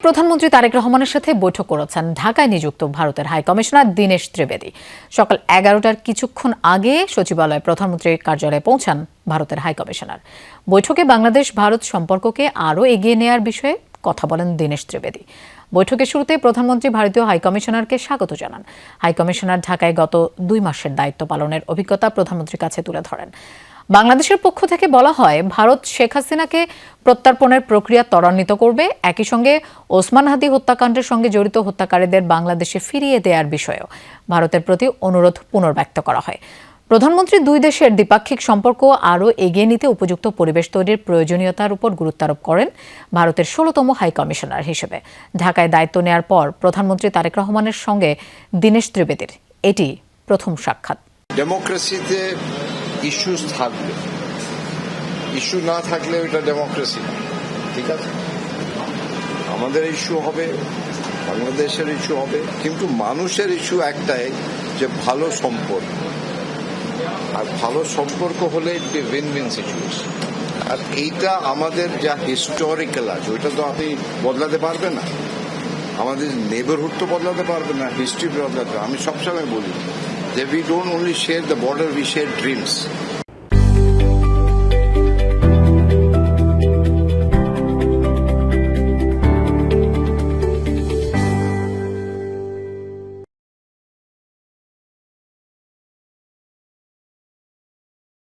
প্রধানমন্ত্রী তারেক রহমানের সাথে বৈঠক করেছেন ঢাকায় নিযুক্ত ভারতের হাই কমিশনার দীনেশ ত্রিবেদী। সকাল 11টার কিছুক্ষণ আগে সচিবালয়ে প্রধানমন্ত্রীর কার্যালয়ে পৌঁছান ভারতের হাই কমিশনার। বৈঠকে বাংলাদেশ ভারত সম্পর্ককে আরও এগিয়ে নেওয়ার বিষয়ে কথা বলেন দীনেশ ত্রিবেদী। বৈঠকের শুরুতে প্রধানমন্ত্রী ভারতীয় হাই কমিশনারকে স্বাগত জানান। হাই কমিশনার ঢাকায় গত 2 মাসের দায়িত্ব পালনের অভিজ্ঞতা প্রধানমন্ত্রীর কাছে তুলে ধরেন। বাংলাদেশের পক্ষ থেকে বলা হয়, ভারত শেখ হাসিনাকে প্রত্যর্পণের প্রক্রিয়া ত্বরান্বিত করবে। একই সঙ্গে ওসমান হাদি হত্যাকাণ্ডের সঙ্গে জড়িত হত্যাকারীদের বাংলাদেশে ফিরিয়ে দেওয়ার বিষয়েও ভারতের প্রতি অনুরোধ পুনর্ব্যক্ত করা হয়। প্রধানমন্ত্রী দুই দেশের দ্বিপাক্ষিক সম্পর্ক আরও এগিয়ে নিতে উপযুক্ত পরিবেশ তৈরির প্রয়োজনীয়তার উপর গুরুত্ব আরোপ করেন। ভারতের 16তম হাই কমিশনার হিসেবে ঢাকায় দায়িত্ব নেয়ার পর প্রধানমন্ত্রী তারেক রহমানের সঙ্গে দীনেশ ত্রিবেদীর এটি প্রথম সাক্ষাৎ। ডেমোক্রেসিতে ইস্যুস থাকবে, ইস্যু না থাকলে ওইটা ডেমোক্রেসি না। ঠিক আছে, আমাদের ইস্যু হবে, বাংলাদেশের ইস্যু হবে, কিন্তু মানুষের ইস্যু একটাই যে ভালো সম্পর্ক। আর ভালো সম্পর্ক হলে একটি উইন উইন সিচুয়েশন। আর এইটা আমাদের যা হিস্টোরিক্যাল আছে ওইটা তো আপনি বদলাতে পারবেন না। আমাদের নেবারহুড তো বদলাতে পারবে না, হিস্ট্রি বদলাতে। আমি সবসময় বলি যে we don't only share the border, we share dreams.